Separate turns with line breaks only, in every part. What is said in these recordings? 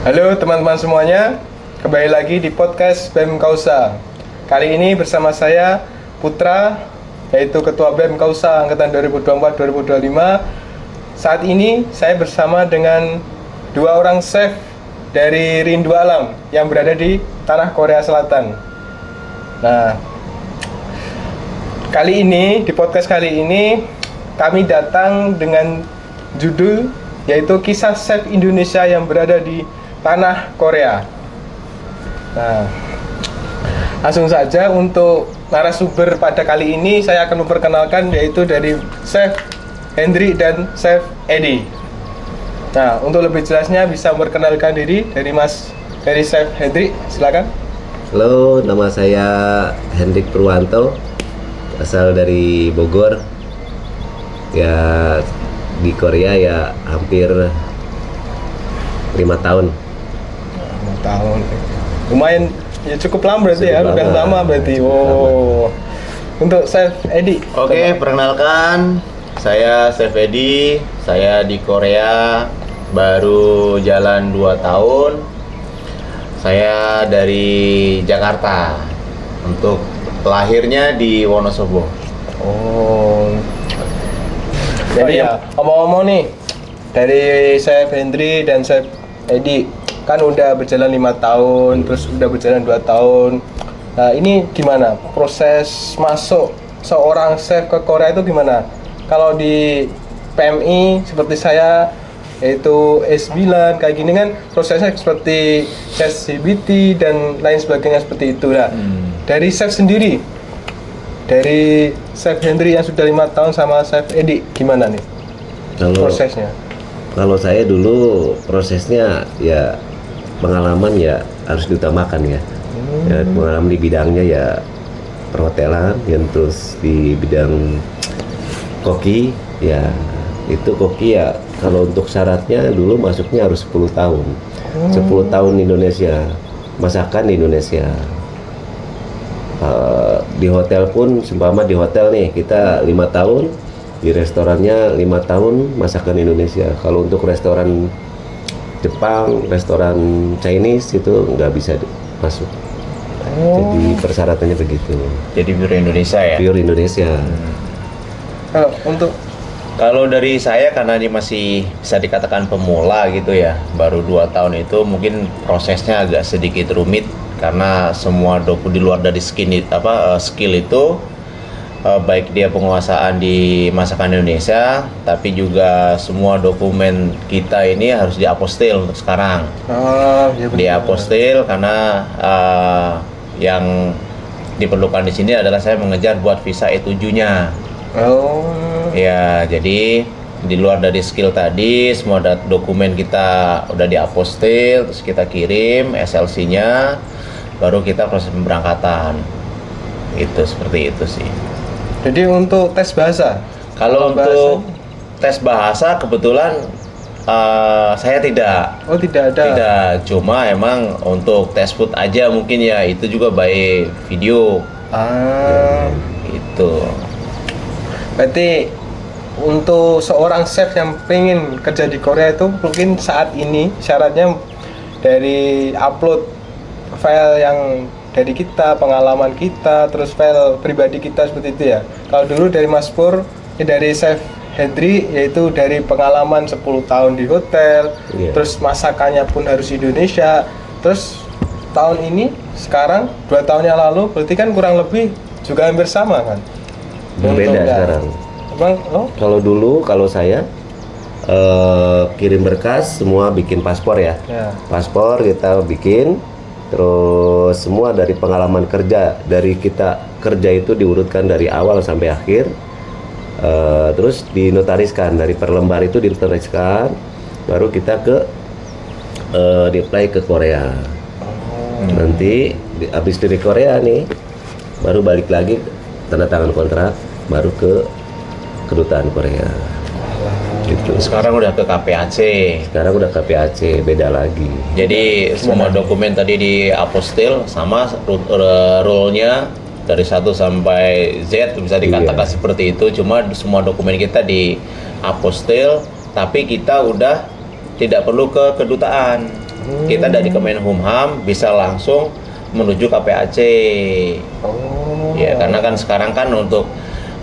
Halo teman-teman semuanya, kembali lagi di podcast BEM Kausa. Kali ini bersama saya Putra, yaitu Ketua BEM Kausa Angkatan 2024-2025. Saat ini saya bersama dengan dua orang chef dari Rindu Alam yang berada di tanah Korea Selatan. Nah, di podcast kali ini kami datang dengan judul yaitu kisah chef Indonesia yang berada di tanah Korea. Nah, langsung saja untuk narasumber pada kali ini saya akan memperkenalkan yaitu dari Chef Hendrik dan Chef Edi. Nah, untuk lebih jelasnya bisa memperkenalkan diri dari Chef Hendrik, silakan.
Halo, nama saya Hendrik Purwanto, asal dari Bogor. Ya, di Korea ya hampir 5 tahun.
5 tahun. Lumayan ya, cukup lama berarti ya, udah lama berarti. Oh. Untuk Chef Edi.
Oke, perkenalkan saya Chef Edi. Saya di Korea baru jalan 2 tahun. Saya dari Jakarta. Untuk lahirnya di Wonosobo.
Oh. Jadi ngomong-ngomong nih, dari Chef Hendri dan Chef Edi kan udah berjalan 5 tahun, terus udah berjalan 2 tahun. Nah, ini gimana proses masuk seorang chef ke Korea itu gimana? Kalau di PMI seperti saya yaitu S9 kayak gini kan prosesnya seperti tes CBT dan lain sebagainya seperti itu. Nah, dari chef sendiri, dari Chef Hendri yang sudah 5 tahun sama Chef Edi gimana nih prosesnya?
Kalau saya dulu prosesnya ya pengalaman ya harus diutamakan ya. Ya, pengalaman di bidangnya ya perhotelan, yang terus di bidang koki ya, itu koki ya kalau untuk syaratnya dulu masuknya harus 10 tahun. 10 tahun Indonesia, masakan di Indonesia. Di hotel pun seumpama di hotel nih kita 5 tahun, di restorannya 5 tahun masakan Indonesia. Kalau untuk restoran Jepang, restoran Chinese itu nggak bisa masuk. Jadi persyaratannya begitu.
Jadi pure Indonesia ya?
Pure Indonesia.
Kalau dari saya karena ini masih bisa dikatakan pemula gitu ya, baru 2 tahun itu mungkin prosesnya agak sedikit rumit karena semua di luar dari skill itu baik dia penguasaan di masakan Indonesia, tapi juga semua dokumen kita ini harus diapostil untuk sekarang.
Ya
diapostil karena yang diperlukan di sini adalah saya mengejar buat visa E7-nya. Ya, jadi di luar dari skill tadi, semua dokumen kita udah diapostil, terus kita kirim SLC-nya, baru kita proses pemberangkatan. Itu seperti itu sih.
Jadi untuk tes bahasa?
Kalau untuk tes bahasa kebetulan saya tidak.
Oh, tidak ada.
Tidak, cuma emang untuk tes food aja mungkin ya, itu juga by video. Itu. Berarti
untuk seorang chef yang pengen kerja di Korea itu mungkin saat ini syaratnya dari upload file yang dari kita, pengalaman kita, terus file pribadi kita seperti itu ya. Kalau dulu dari Mas Pur, dari Chef Hendri yaitu dari pengalaman 10 tahun di hotel, terus masakannya pun harus Indonesia. Terus tahun ini sekarang 2 tahun yang lalu berarti kan kurang lebih juga hampir sama kan?
Beda sekarang. Kalau dulu kalau saya kirim berkas semua bikin paspor ya. Paspor kita bikin, terus semua dari pengalaman kerja, dari kita kerja itu diurutkan dari awal sampai akhir, terus dinotariskan, dari per lembar itu dinotariskan, baru kita di-apply ke Korea. Nanti habis dari Korea nih baru balik lagi tanda tangan kontrak, baru ke kedutaan Korea.
Gitu. Sekarang udah ke KPAC.
Sekarang udah KPAC, beda lagi.
Jadi semua dokumen tadi di apostil sama rule-nya dari 1 sampai Z bisa dikatakan seperti itu. Cuma semua dokumen kita di apostil, tapi kita udah tidak perlu ke kedutaan. Kita dari Kemenhumham bisa langsung menuju KPAC. Ya, karena kan sekarang kan untuk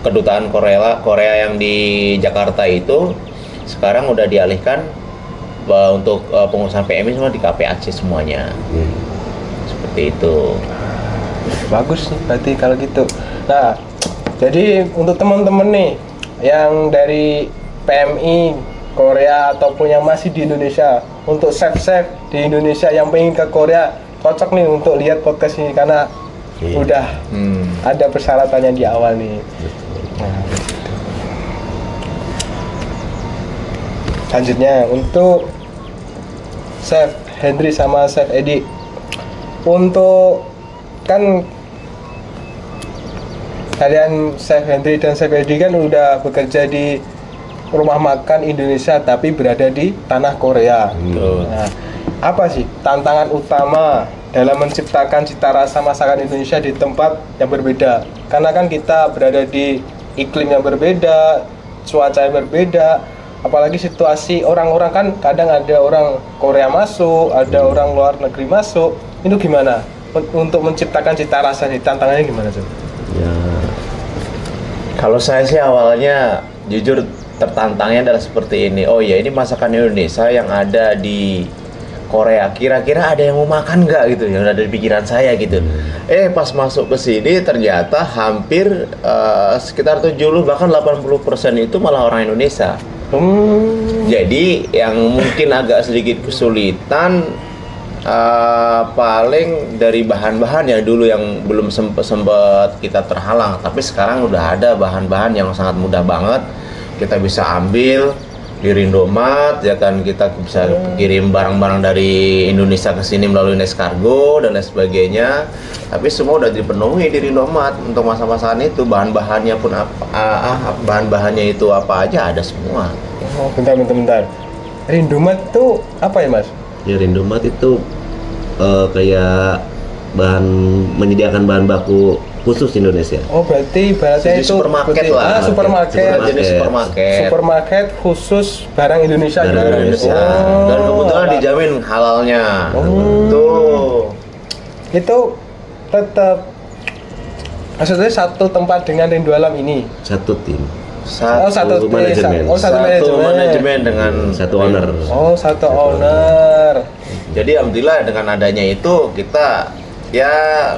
kedutaan Korea yang di Jakarta itu sekarang udah dialihkan untuk pengurusan PMI semua di KPAC semuanya. Seperti itu.
Bagus nih berarti kalau gitu. Nah, jadi untuk teman-teman nih yang dari PMI Korea ataupun yang masih di Indonesia, untuk chef-chef di Indonesia yang pengen ke Korea, cocok nih untuk lihat podcast ini karena udah ada persyaratannya di awal nih. Nah, selanjutnya untuk Chef Hendry sama Chef Edi, untuk kan kalian Chef Hendry dan Chef Edi kan udah bekerja di rumah makan Indonesia tapi berada di tanah Korea. Nah, apa sih tantangan utama dalam menciptakan cita rasa masakan Indonesia di tempat yang berbeda? Karena kan kita berada di iklim yang berbeda, cuaca yang berbeda, apalagi situasi orang-orang kan kadang ada orang Korea masuk, ada orang luar negeri masuk. Itu gimana untuk menciptakan cita rasa, tantangannya gimana sih?
Ya, kalau saya sih awalnya jujur tertantangnya adalah seperti ini. Oh ya, ini masakan Indonesia yang ada di Korea, kira-kira ada yang mau makan nggak gitu, yang ada di pikiran saya gitu. Pas masuk ke sini ternyata hampir sekitar 70 bahkan 80% itu malah orang Indonesia. Jadi yang mungkin agak sedikit kesulitan paling dari bahan-bahan yang dulu yang belum sempat kita terhalang, tapi sekarang udah ada bahan-bahan yang sangat mudah banget kita bisa ambil di Rindomat, ya kan, kita bisa kirim barang-barang dari Indonesia ke sini melalui Nescargo dan lain sebagainya. Tapi semua udah dipenuhi di Rindomat untuk masa-masaan itu, bahan-bahannya pun bahan-bahannya itu apa aja ada semua.
Oh, bentar. Rindomat itu apa ya, Mas?
Ya, Rindomat itu kayak menyediakan bahan baku khusus Indonesia.
Oh, berarti ibaratnya itu
supermarket lah.
Supermarket khusus barang Indonesia.
Dan kebetulan dijamin halalnya.
Itu tetap maksudnya satu tempat dengan Rindu Alam ini.
Satu tim.
Satu
manajemen dengan satu owner.
Oh, satu owner.
Jadi alhamdulillah dengan adanya itu kita ya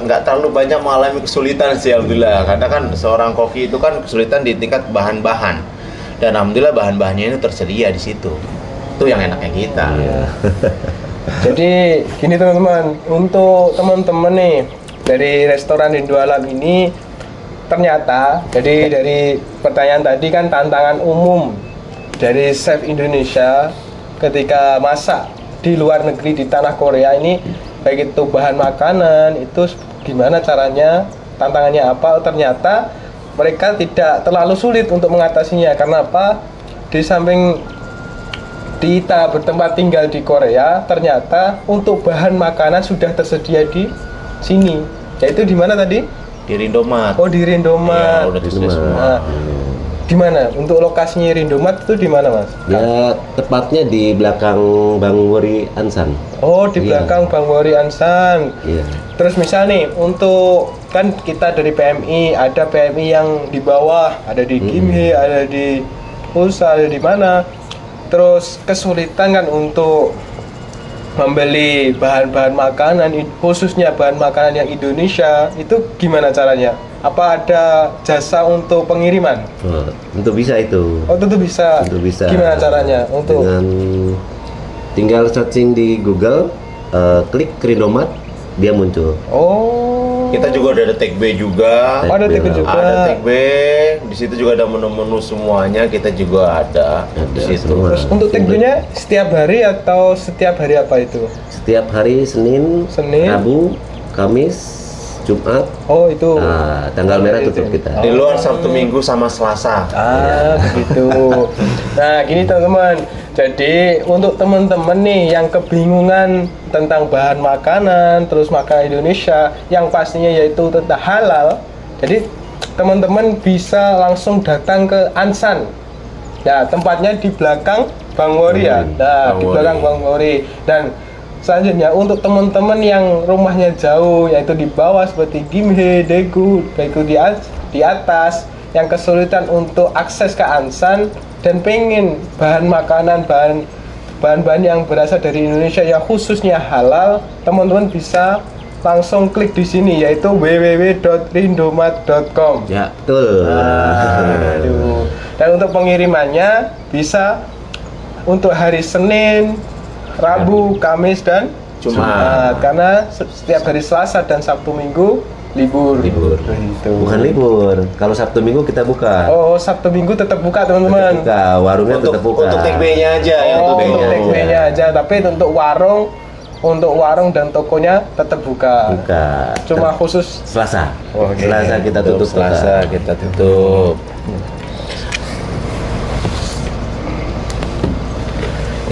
nggak terlalu banyak mengalami kesulitan sih, alhamdulillah, karena kan seorang koki itu kan kesulitan di tingkat bahan-bahan, dan alhamdulillah bahan-bahannya itu tersedia di situ. Itu yang enaknya kita.
Jadi gini teman-teman, untuk teman-teman nih dari restoran Rindu Alam ini, ternyata jadi dari pertanyaan tadi kan tantangan umum dari chef Indonesia ketika masak di luar negeri di tanah Korea ini, baik itu bahan makanan itu gimana caranya, tantangannya apa. Ternyata mereka tidak terlalu sulit untuk mengatasinya. Karena apa? Di samping kita bertempat tinggal di Korea, ternyata untuk bahan makanan sudah tersedia di sini. Yaitu di mana tadi?
Di Rindomat.
Oh, di Rindomat.
Ya, udah tersedia semua.
Di mana? Untuk lokasinya Rindomat itu di mana, Mas?
Ya, tepatnya di belakang Bang Wori Ansan.
Oh, di belakang Bang Wori Ansan.
Iya.
Terus misal nih, untuk kan kita dari PMI, ada PMI yang di bawah, ada di Gimhae, ada di Ulsa, ada di mana. Terus kesulitan kan untuk membeli bahan-bahan makanan, khususnya bahan makanan yang Indonesia, itu gimana caranya? Apa ada jasa untuk pengiriman?
Oh, tentu bisa itu.
Oh, tentu bisa.
Tentu bisa.
Gimana caranya? Untuk
dengan tinggal searching di Google, klik Rindomat, dia muncul.
Oh.
Kita juga ada Take B juga.
Ada Take B juga.
Ada Take B. Di situ juga ada menu-menu semuanya. Kita juga ada di situ.
Terus untuk Take B-nya setiap hari atau setiap hari apa itu?
Setiap hari Senin, Rabu, Kamis, Jumat.
Oh, itu.
Nah, tanggal merah tutup kita.
Di luar Sabtu Minggu sama Selasa.
Begitu. Nah, gini teman-teman. Jadi untuk teman-teman nih yang kebingungan tentang bahan makanan, terus makanan Indonesia yang pastinya yaitu tentang halal. Jadi teman-teman bisa langsung datang ke Ansan. Nah, tempatnya di belakang Bang Wori ya. Nah, di belakang Bang Wori. Dan selanjutnya untuk teman-teman yang rumahnya jauh, yaitu di bawah seperti Gimhae, Daegu, Daegu di atas, yang kesulitan untuk akses ke Ansan dan pengen bahan makanan, bahan-bahan yang berasal dari Indonesia yang khususnya halal, teman-teman bisa langsung klik di sini, yaitu www.rindomat.com.
Ya, betul.
Dan untuk pengirimannya bisa untuk hari Senin, Rabu, Kamis, dan Jumat. Karena setiap hari Selasa dan Sabtu Minggu libur.
Gitu. Bukan libur. Kalau Sabtu Minggu kita buka.
Oh, Sabtu Minggu tetap buka, teman-teman.
Buka, warungnya tetap buka.
Untuk take away-nya aja ya.
Untuk take away-nya aja, tapi untuk warung dan tokonya tetap buka. Cuma khusus
Selasa.
Okay.
Selasa kita tutup.
Selasa kita tutup.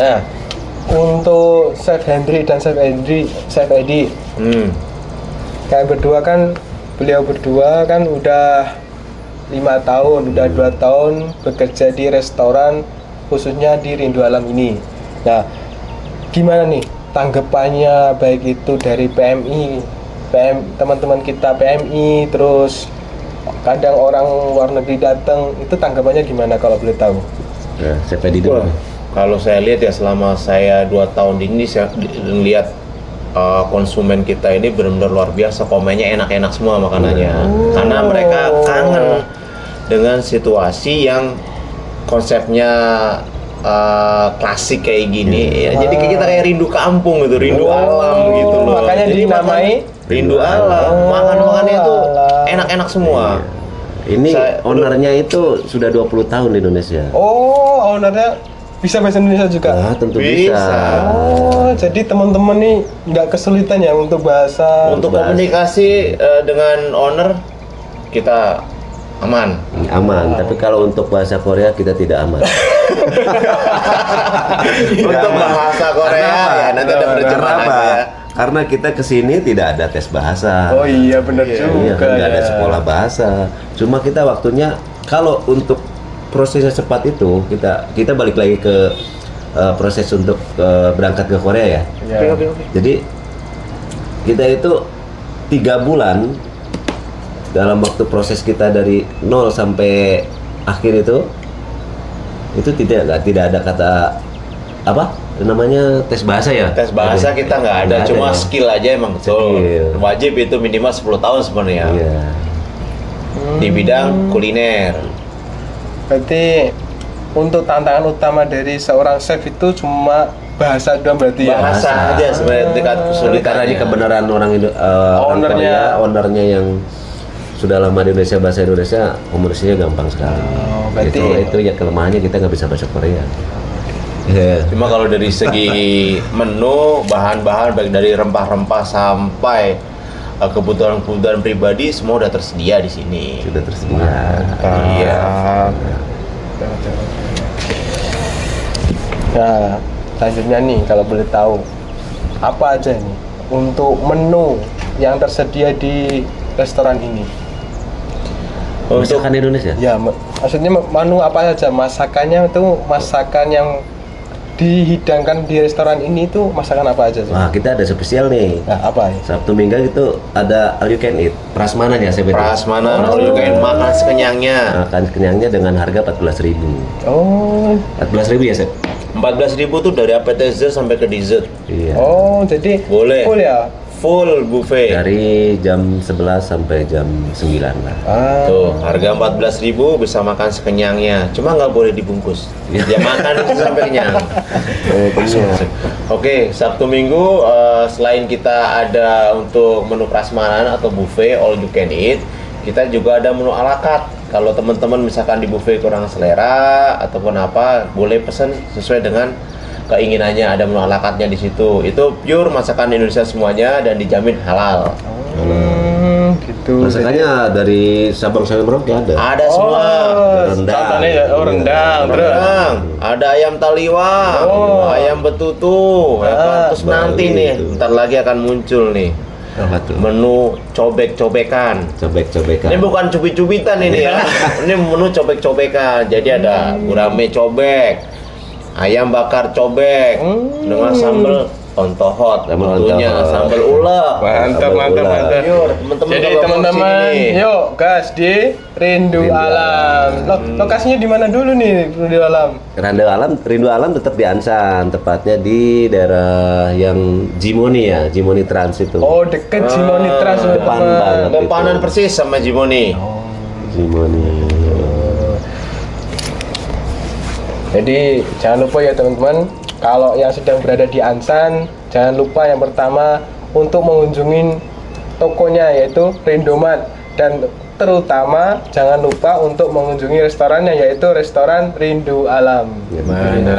Nah, untuk Chef Hendry dan Chef Edi, kalian berdua kan, beliau berdua kan udah 5 tahun, udah 2 tahun bekerja di restoran khususnya di Rindu Alam ini. Nah, gimana nih tanggapannya, baik itu dari teman-teman kita PMI, terus kadang orang luar negeri datang, itu tanggapannya gimana kalau boleh tahu?
Ya, Chef Edi dulu.
Kalau saya lihat ya, selama saya 2 tahun di ini, saya lihat konsumen kita ini benar-benar luar biasa, komennya enak-enak semua makanannya. Karena mereka kangen dengan situasi yang konsepnya klasik kayak gini ya. Jadi kita kayak rindu kampung gitu, rindu alam gitu loh.
Makanya
jadi
dinamai
rindu alam. Makan-makannya itu enak-enak semua.
Ini ownernya itu sudah 20 tahun di Indonesia.
Oh, ownernya bisa bahasa Indonesia juga?
Nah, tentu bisa.
Oh, jadi teman-teman nih nggak kesulitan ya untuk bahasa.
Untuk komunikasi dengan owner kita aman.
Tapi kalau untuk bahasa Korea kita tidak aman.
Untuk bahasa Korea ya nanti ada penerjemah ya.
Karena kita kesini tidak ada tes bahasa.
Oh iya, benar juga.
Nggak ada sekolah bahasa. Cuma kita waktunya, kalau untuk prosesnya cepat itu, kita balik lagi ke proses untuk berangkat ke Korea ya.
Oke.
Jadi kita itu 3 bulan dalam waktu proses kita dari 0 sampai akhir itu tidak ada kata apa namanya tes bahasa ya.
Tes bahasa kita nggak ada, cuma
ya.
skill aja emang betul. Wajib itu minimal 10 tahun sebenarnya.
Iya.
Di bidang kuliner.
Berarti untuk tantangan utama dari seorang chef itu cuma bahasa doang berarti ya?
Bahasa aja sebenarnya tingkat kesulitan.
Karena ini kebenaran orang ownernya yang sudah lama di Indonesia, bahasa Indonesia komunikasinya gampang sekali.
Oh, berarti
itu ya kelemahannya, kita nggak bisa bahasa Korea.
Cuma kalau dari segi menu, bahan-bahan baik dari rempah-rempah sampai kebutuhan-kebutuhan pribadi semua udah tersedia di sini.
Sudah tersedia.
Iya.
Nah, selanjutnya nih kalau boleh tahu apa aja nih untuk menu yang tersedia di restoran ini?
Masakan Indonesia?
Ya, maksudnya menu apa saja? Masakannya itu masakan yang dihidangkan di restoran ini itu masakan apa aja sih?
Wah, kita ada spesial nih.
Nah, apa ya?
Sabtu Minggu itu ada all you can eat. Prasmanan ya, saya
Prasmanan, all you can makan sekenyangnya.
Makan sekenyangnya dengan harga 14.000.
Oh,
14.000 ya, Sep?
14.000 tuh dari appetizer sampai ke dessert.
Iya.
oh, jadi
Boleh.
full ya?
Full buffet.
Dari jam 11 sampai jam 9 lah.
Tuh, harga 14.000 bisa makan sekenyangnya. Cuma nggak boleh dibungkus. Dia makan sampai kenyang. Oke, Sabtu Minggu selain kita ada untuk menu prasmanan atau buffet all you can eat, kita juga ada menu ala carte. Kalau teman-teman misalkan di buffet kurang selera ataupun apa, boleh pesan sesuai dengan keinginannya, ada menu ala carte-nya di situ. Itu pure masakan Indonesia semuanya dan dijamin halal.
Gitu.
Masakannya dari Sabang sampai Merauke ada.
Ada semua.
Contohnya ya, rendang,
Rendang, ada ayam taliwang, ayam betutu, ya kan? Terus nanti nih, bentar lagi akan muncul nih menu cobek-cobekan.
Cobek-cobekan.
Ini bukan cubit-cubitan ini ya. Ini menu cobek-cobekan. Jadi ada gurame cobek, ayam bakar cobek dengan sambal Onto hot,
Sambal
tentunya
onto hot.
sambal ulek.
Mantap, mantap,
Ular.
mantap.
Yuk, teman-teman
Jadi
kalau
teman-teman,
mau kesini.
yuk gas di Rindu
Rindu
Alam. Lokasinya di mana dulu nih Rindu Alam?
Rindu Alam tetap di Ansan, tepatnya di daerah yang Jimoni ya, Jimoni Trans itu.
Oh, deket Jimoni Trans
depan banget.
Depanan
Itu.
persis sama Jimoni.
Jimoni.
Jadi jangan lupa ya teman-teman, kalau yang sedang berada di Ansan, jangan lupa yang pertama untuk mengunjungi tokonya yaitu Rindomat, dan terutama jangan lupa untuk mengunjungi restorannya yaitu restoran Rindu Alam.
Gimana?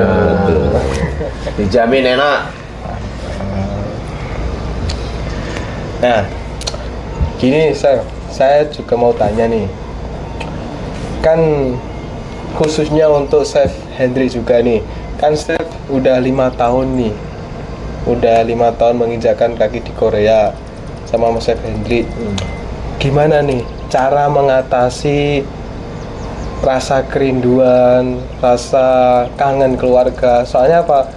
Dijamin enak.
Nah, gini saya juga mau tanya nih, kan khususnya untuk Chef Hendrik juga nih, kan Chef udah 5 tahun nih, udah 5 tahun menginjakan kaki di Korea sama Chef Hendrik. Gimana nih cara mengatasi rasa kerinduan, rasa kangen keluarga? Soalnya apa?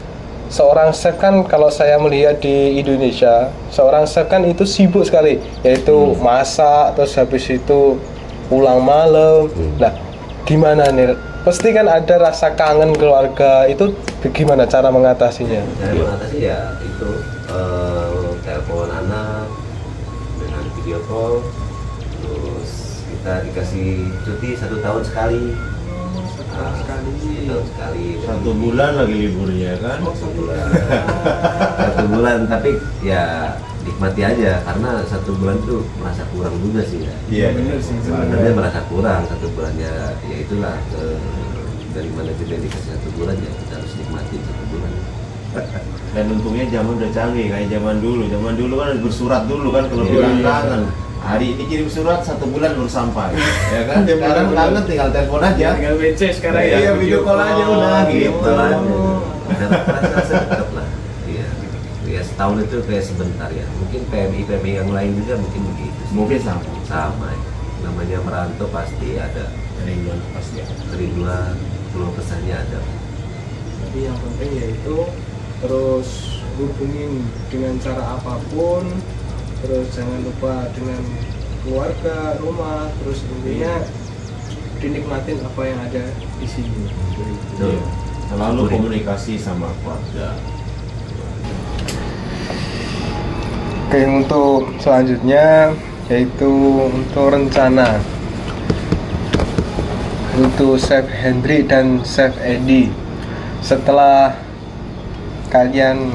Seorang chef kan kalau saya melihat di Indonesia, seorang chef kan itu sibuk sekali, yaitu masak, terus habis itu pulang malam. Nah, gimana nih? Pasti kan ada rasa kangen keluarga, itu gimana cara mengatasinya?
Cara mengatasi ya itu telepon anak dengan video call, terus kita dikasih cuti 1 tahun sekali. Setahun sekali.
1 bulan lagi liburnya kan?
1 bulan, tapi ya nikmati aja karena 1 bulan tuh merasa kurang juga sih ya.
Iya benar sih.
Sebenarnya merasa kurang 1 bulannya, ya itulah dari manajemen dikasih 1 bulan ya kita harus nikmatin 1 bulan.
Dan untungnya zaman udah canggih kayak zaman dulu. Zaman dulu kan harus bersurat dulu kan kalau bilang kangen. Hari ini kirim surat 1 bulan baru sampai. Ya kan? Sekarang kangen tinggal telepon aja.
Tinggal WC sekarang
ya. Iya video call aja udah gitu.
Dan rasa dekat lah. Iya. Ya setahun itu kayak sebentar ya. Mungkin PMI yang lain juga mungkin begitu.
Mungkin sama.
Sama ya. Namanya merantau pasti ada
Kerinduan pasti ada.
kerinduan, keluh kesahnya ada.
Tapi yang penting yaitu terus hubungin dengan cara apapun, terus jangan lupa dengan keluarga, rumah, terus intinya dinikmatin apa yang ada di sini.
Betul.
Selalu komunikasi sama keluarga.
Oke, untuk selanjutnya yaitu untuk rencana untuk Chef Hendrik dan Chef Edi. Setelah kalian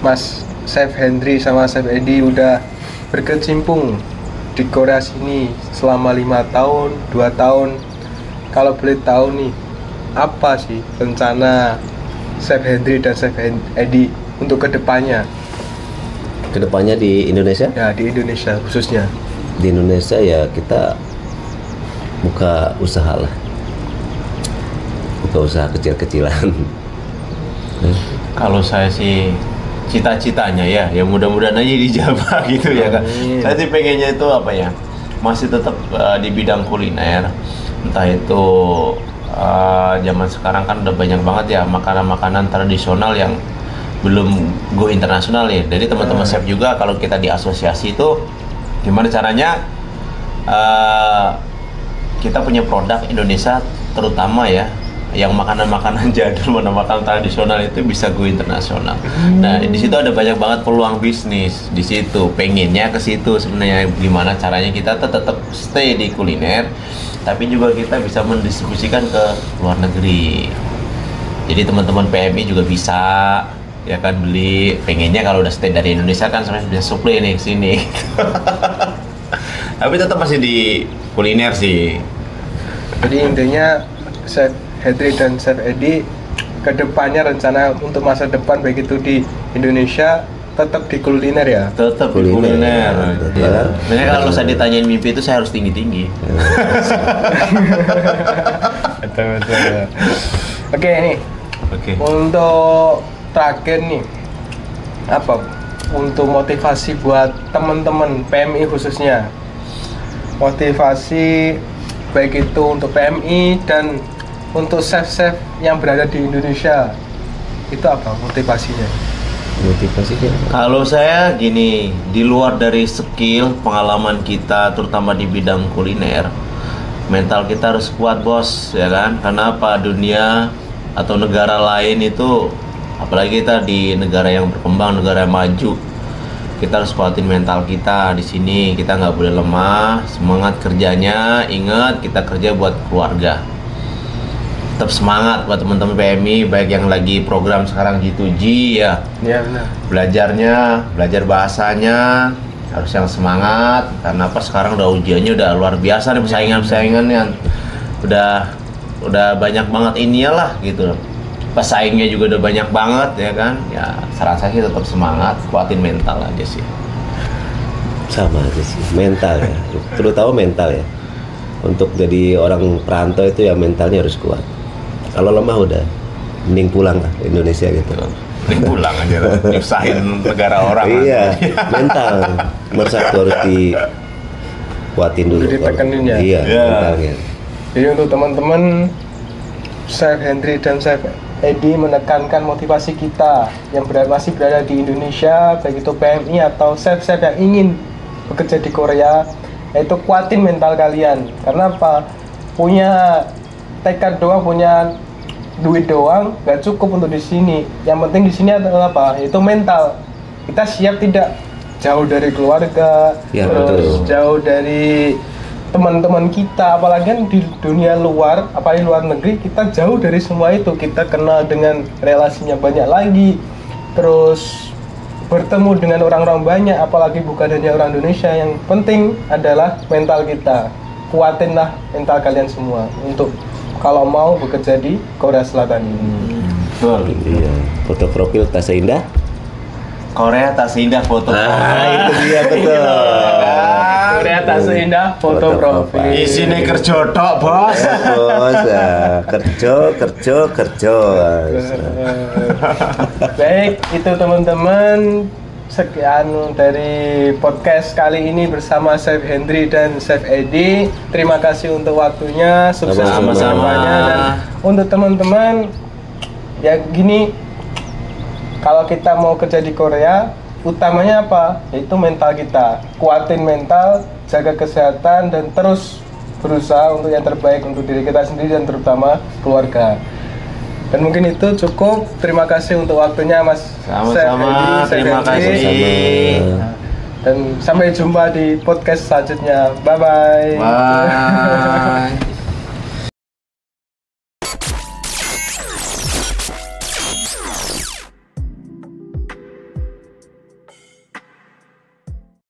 Mas Chef Hendrik sama Chef Edi udah berkecimpung di Korea sini selama 5 tahun, 2 tahun, kalau boleh tahu nih, apa sih rencana Chef Hendrik dan Chef Edi untuk kedepannya?
Kedepannya di Indonesia?
Ya, di Indonesia khususnya.
Di Indonesia ya kita buka usaha lah, buka usaha kecil-kecilan.
Kalau saya sih cita-citanya ya mudah-mudahan aja dijabah gitu ya kan. Saya sih pengennya itu apa ya, masih tetap di bidang kuliner, entah itu zaman sekarang kan udah banyak banget ya makanan-makanan tradisional yang belum go internasional ya. Jadi teman-teman chef juga kalau kita di asosiasi itu gimana caranya kita punya produk Indonesia terutama ya yang makanan-makanan jadul, makanan tradisional itu bisa go internasional. Nah, di situ ada banyak banget peluang bisnis di situ. Pengennya ke situ sebenarnya, gimana caranya kita tetap stay di kuliner, tapi juga kita bisa mendistribusikan ke luar negeri. Jadi teman-teman PMI juga bisa ya kan beli. Pengennya kalau udah stay dari Indonesia kan sampai bisa supply nih ke sini. Tapi tetap masih di kuliner sih.
Jadi intinya Chef Hendrik dan Chef Edi kedepannya rencana untuk masa depan baik itu di Indonesia tetap di kuliner ya.
Tetap di kuliner. Ya. Makanya kalau saya ditanyain mimpi itu saya harus tinggi-tinggi.
Betul. Oke nih.
Oke.
Untuk terakhir nih, apa untuk motivasi buat teman-teman PMI khususnya, motivasi baik itu untuk PMI dan untuk chef-chef yang berada di Indonesia, itu apa motivasinya?
Motivasi kan?
Kalau saya gini, di luar dari skill, pengalaman kita, terutama di bidang kuliner, mental kita harus kuat bos, ya kan? Karena apa? Dunia atau negara lain itu, apalagi kita di negara yang berkembang, negara yang maju, kita harus kuatin mental kita di sini. Kita nggak boleh lemah, semangat kerjanya. Ingat, kita kerja buat keluarga. Tetap semangat buat teman-teman PMI, baik yang lagi program sekarang G2G ya.
Iya benar.
Belajar bahasanya harus yang semangat, karena apa, sekarang udah ujiannya udah luar biasa nih, persaingannya udah banyak banget inilah gitu. Pesaingnya juga udah banyak banget ya kan. Ya saran saya sih tetap semangat, kuatin mental aja sih.
Sama aja sih, mental ya, terutama mental ya. Untuk jadi orang perantau itu ya mentalnya harus kuat. Kalau lemah udah mending pulang lah Indonesia gitu.
Mending pulang aja lah, nyusahin negara orang.
Iya, mental nomor satu harus dikuatin dulu.
Ditekenin ya.
Iya, mentalnya.
Jadi untuk teman-teman, Chef Hendry dan Chef Edi menekankan motivasi kita yang masih berada di Indonesia, baik itu PMI atau chef-chef yang ingin bekerja di Korea, yaitu kuatin mental kalian. Karena apa? Punya tekad doang, punya duit doang nggak cukup untuk di sini. Yang penting di sini adalah apa? Yaitu mental. Kita siap tidak jauh dari keluarga,
Ya,
terus
betul.
jauh dari teman-teman kita, apalagi kan di dunia luar, apalagi luar negeri, kita jauh dari semua itu. Kita kenal dengan relasinya banyak lagi, terus bertemu dengan orang-orang banyak, apalagi bukan hanya orang Indonesia. Yang penting adalah mental kita. Kuatinlah mental kalian semua untuk kalau mau bekerja di Korea Selatan ini.
Betul.
Iya, foto profil tak seindah.
Korea tak seindah foto.
Itu dia betul.
Korea tak seindah foto profil.
Isinya kerja tok bos.
Bos, ya. kerja.
Baik, itu teman-teman, sekian dari podcast kali ini bersama Chef Hendry dan Chef Edi. Terima kasih untuk waktunya, sukses
Sama-sama.
bersama-samanya. Dan untuk teman-teman, ya gini, kalau kita mau kerja di Korea, utamanya apa? Yaitu mental kita. Kuatin mental, jaga kesehatan, dan terus berusaha untuk yang terbaik untuk diri kita sendiri dan terutama keluarga. Dan mungkin itu cukup. Terima kasih untuk waktunya Mas
Sama-sama,
Chef Edi, Chef
terima
Hendry.
kasih.
Dan sampai jumpa di podcast selanjutnya. Bye-bye.
Bye.